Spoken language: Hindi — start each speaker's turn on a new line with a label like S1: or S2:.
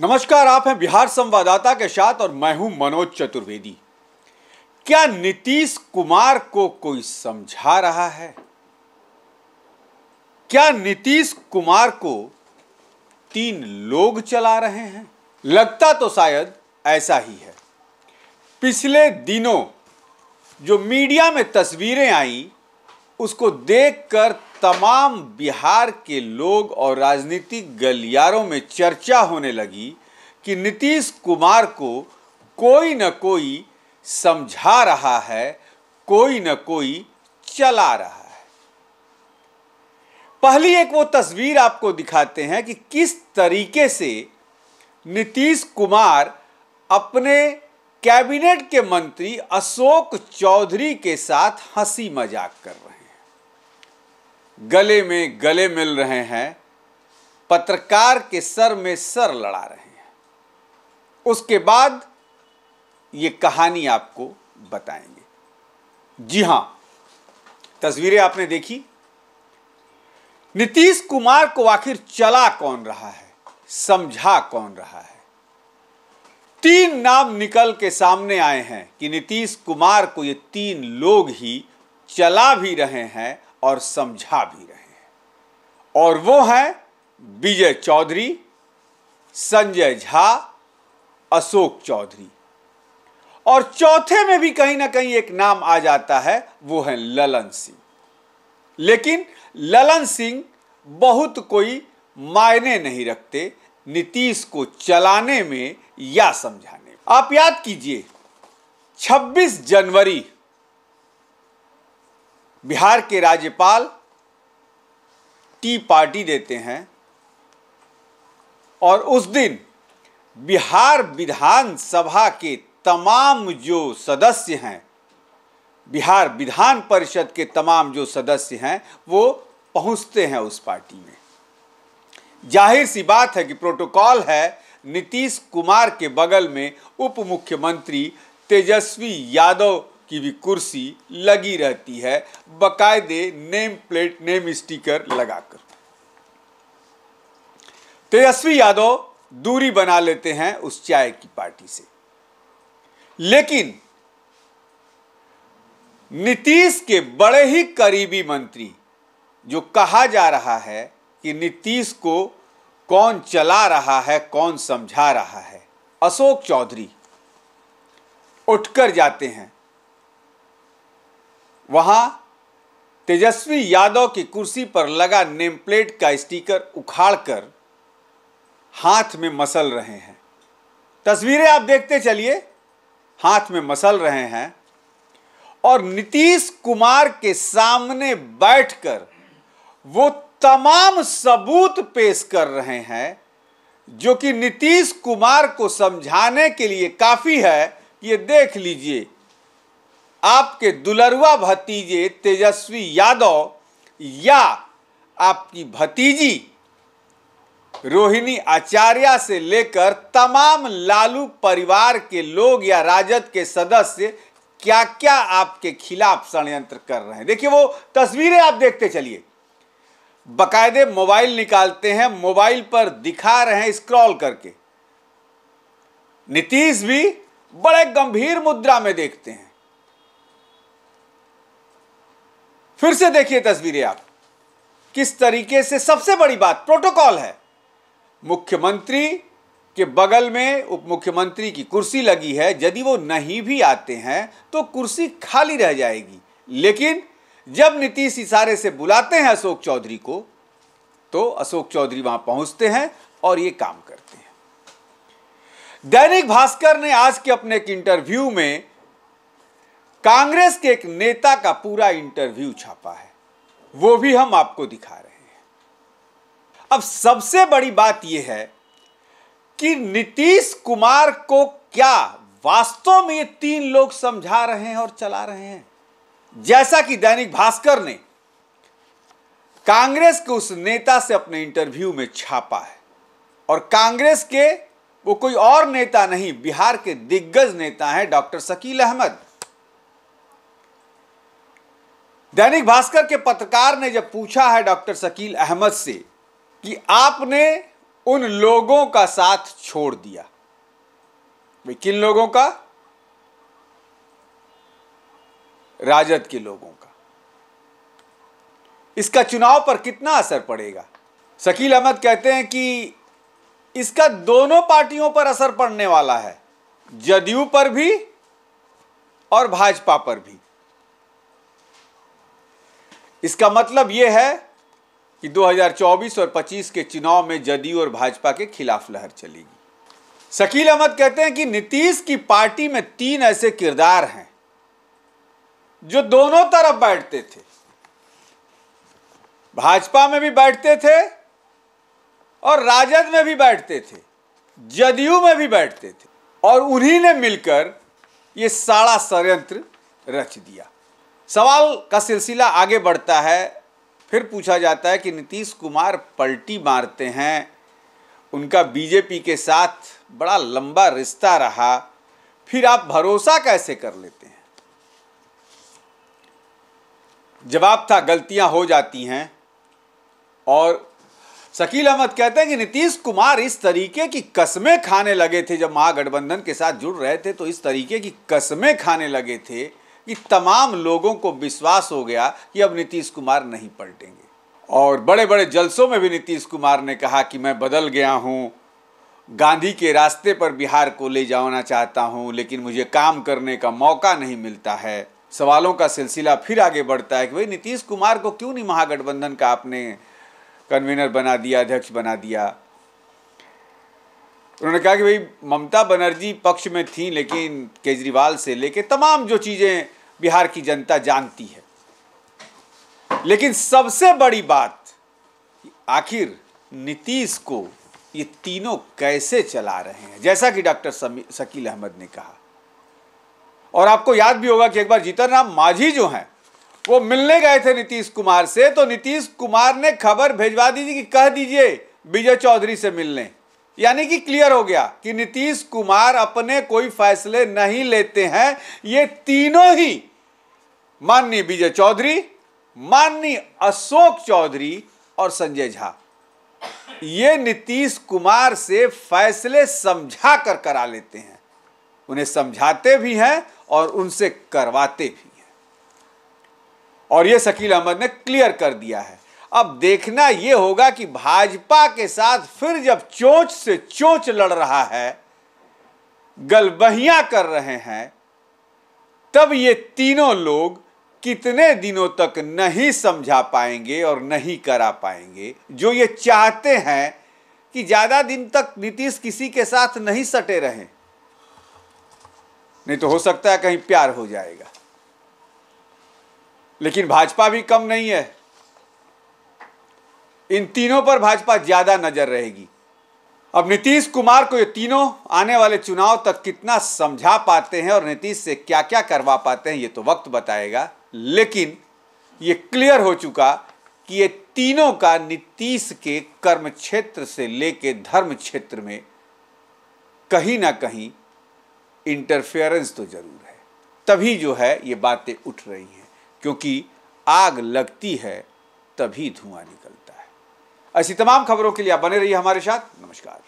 S1: नमस्कार, आप हैं बिहार संवाददाता के साथ और मैं हूं मनोज चतुर्वेदी। क्या नीतीश कुमार को कोई समझा रहा है? क्या नीतीश कुमार को तीन लोग चला रहे हैं? लगता तो शायद ऐसा ही है। पिछले दिनों जो मीडिया में तस्वीरें आई उसको देखकर तमाम बिहार के लोग और राजनीतिक गलियारों में चर्चा होने लगी कि नीतीश कुमार को कोई न कोई समझा रहा है, कोई न कोई चला रहा है। पहली एक वो तस्वीर आपको दिखाते हैं कि किस तरीके से नीतीश कुमार अपने कैबिनेट के मंत्री अशोक चौधरी के साथ हंसी मजाक कर रहे हैं, गले में गले मिल रहे हैं, पत्रकार के सर में सर लड़ा रहे हैं। उसके बाद ये कहानी आपको बताएंगे। जी हां, तस्वीरें आपने देखी। नीतीश कुमार को आखिर चला कौन रहा है, समझा कौन रहा है? तीन नाम निकल के सामने आए हैं कि नीतीश कुमार को ये तीन लोग ही चला भी रहे हैं और समझा भी रहे हैं, और वो हैं विजय चौधरी, संजय झा, अशोक चौधरी, और चौथे में भी कहीं ना कहीं एक नाम आ जाता है, वो है ललन सिंह। लेकिन ललन सिंह बहुत कोई मायने नहीं रखते नीतीश को चलाने में या समझाने में। आप याद कीजिए, 26 जनवरी बिहार के राज्यपाल टी पार्टी देते हैं और उस दिन बिहार विधानसभा के तमाम जो सदस्य हैं, बिहार विधान परिषद के तमाम जो सदस्य हैं, वो पहुंचते हैं उस पार्टी में। जाहिर सी बात है कि प्रोटोकॉल है, नीतीश कुमार के बगल में उप मुख्यमंत्री तेजस्वी यादव की भी कुर्सी लगी रहती है, बकायदे नेम प्लेट, नेम स्टिकर लगाकर। तेजस्वी यादव दूरी बना लेते हैं उस चाय की पार्टी से। लेकिन नीतीश के बड़े ही करीबी मंत्री, जो कहा जा रहा है कि नीतीश को कौन चला रहा है, कौन समझा रहा है, अशोक चौधरी उठकर जाते हैं वहां। तेजस्वी यादव की कुर्सी पर लगा नेम प्लेट का स्टिकर उखाड़कर हाथ में मसल रहे हैं। तस्वीरें आप देखते चलिए, हाथ में मसल रहे हैं और नीतीश कुमार के सामने बैठकर वो तमाम सबूत पेश कर रहे हैं जो कि नीतीश कुमार को समझाने के लिए काफी है। ये देख लीजिए, आपके दुलरुआ भतीजे तेजस्वी यादव या आपकी भतीजी रोहिणी आचार्य से लेकर तमाम लालू परिवार के लोग या राजद के सदस्य क्या क्या आपके खिलाफ षड्यंत्र कर रहे हैं। देखिए, वो तस्वीरें आप देखते चलिए, बकायदे मोबाइल निकालते हैं, मोबाइल पर दिखा रहे हैं स्क्रॉल करके। नीतीश भी बड़े गंभीर मुद्रा में देखते हैं। फिर से देखिए तस्वीरें आप, किस तरीके से। सबसे बड़ी बात, प्रोटोकॉल है, मुख्यमंत्री के बगल में उप मुख्यमंत्री की कुर्सी लगी है। यदि वो नहीं भी आते हैं तो कुर्सी खाली रह जाएगी। लेकिन जब नीतीश इशारे से बुलाते हैं अशोक चौधरी को, तो अशोक चौधरी वहां पहुंचते हैं और ये काम करते हैं। दैनिक भास्कर ने आज के अपने एक इंटरव्यू में कांग्रेस के एक नेता का पूरा इंटरव्यू छापा है, वो भी हम आपको दिखा रहे हैं। अब सबसे बड़ी बात यह है कि नीतीश कुमार को क्या वास्तव में ये तीन लोग समझा रहे हैं और चला रहे हैं। जैसा कि दैनिक भास्कर ने कांग्रेस के उस नेता से अपने इंटरव्यू में छापा है, और कांग्रेस के वो कोई और नेता नहीं, बिहार के दिग्गज नेता हैं डॉक्टर शकील अहमद। दैनिक भास्कर के पत्रकार ने जब पूछा है डॉक्टर शकील अहमद से कि आपने उन लोगों का साथ छोड़ दिया। भाई किन लोगों का? राजद के लोगों का। इसका चुनाव पर कितना असर पड़ेगा? शकील अहमद कहते हैं कि इसका दोनों पार्टियों पर असर पड़ने वाला है, जदयू पर भी और भाजपा पर भी। इसका मतलब यह है कि 2024 और 25 के चुनाव में जदयू और भाजपा के खिलाफ लहर चलेगी। शकील अहमद कहते हैं कि नीतीश की पार्टी में 3 ऐसे किरदार हैं जो दोनों तरफ बैठते थे, भाजपा में भी बैठते थे और राजद में भी बैठते थे, जदयू में भी बैठते थे, और उन्हीं ने मिलकर यह सारा षड्यंत्र रच दिया। सवाल का सिलसिला आगे बढ़ता है। फिर पूछा जाता है कि नीतीश कुमार पलटी मारते हैं, उनका बीजेपी के साथ बड़ा लंबा रिश्ता रहा, फिर आप भरोसा कैसे कर लेते हैं? जवाब था गलतियां हो जाती हैं। और शकील अहमद कहते हैं कि नीतीश कुमार इस तरीके की कस्में खाने लगे थे, जब महागठबंधन के साथ जुड़ रहे थे तो इस तरीके की कस्में खाने लगे थे कि तमाम लोगों को विश्वास हो गया कि अब नीतीश कुमार नहीं पलटेंगे। और बड़े बड़े जलसों में भी नीतीश कुमार ने कहा कि मैं बदल गया हूं, गांधी के रास्ते पर बिहार को ले जाना चाहता हूं, लेकिन मुझे काम करने का मौका नहीं मिलता है। सवालों का सिलसिला फिर आगे बढ़ता है कि भाई नीतीश कुमार को क्यों नहीं महागठबंधन का आपने कन्वीनर बना दिया, अध्यक्ष बना दिया? उन्होंने कहा कि भाई ममता बनर्जी पक्ष में थी, लेकिन केजरीवाल से लेके तमाम जो चीजें बिहार की जनता जानती है। लेकिन सबसे बड़ी बात, आखिर नीतीश को ये तीनों कैसे चला रहे हैं, जैसा कि डॉक्टर शकील अहमद ने कहा। और आपको याद भी होगा कि एक बार जीतन राम मांझी जो हैं वो मिलने गए थे नीतीश कुमार से, तो नीतीश कुमार ने खबर भेजवा दी कि कह दीजिए विजय चौधरी से मिलने। यानी कि क्लियर हो गया कि नीतीश कुमार अपने कोई फैसले नहीं लेते हैं, ये तीनों ही माननीय विजय चौधरी, माननीय अशोक चौधरी और संजय झा, ये नीतीश कुमार से फैसले समझा कर करा लेते हैं। उन्हें समझाते भी हैं और उनसे करवाते भी हैं। और ये शकील अहमद ने क्लियर कर दिया है। अब देखना यह होगा कि भाजपा के साथ फिर जब चोंच से चोंच लड़ रहा है, गलबहियां कर रहे हैं, तब ये तीनों लोग कितने दिनों तक नहीं समझा पाएंगे और नहीं करा पाएंगे जो ये चाहते हैं कि ज्यादा दिन तक नीतीश किसी के साथ नहीं सटे रहें, नहीं तो हो सकता है कहीं प्यार हो जाएगा। लेकिन भाजपा भी कम नहीं है, इन तीनों पर भाजपा ज्यादा नजर रहेगी। अब नीतीश कुमार को ये तीनों आने वाले चुनाव तक कितना समझा पाते हैं और नीतीश से क्या क्या करवा पाते हैं, ये तो वक्त बताएगा। लेकिन ये क्लियर हो चुका कि ये तीनों का नीतीश के कर्म क्षेत्र से लेके धर्म क्षेत्र में कहीं ना कहीं इंटरफेरेंस तो जरूर है। तभी जो है ये बातें उठ रही हैं, क्योंकि आग लगती है तभी धुआं निकलता है। ऐसी तमाम खबरों के लिए आप बने रहिए हमारे साथ। नमस्कार।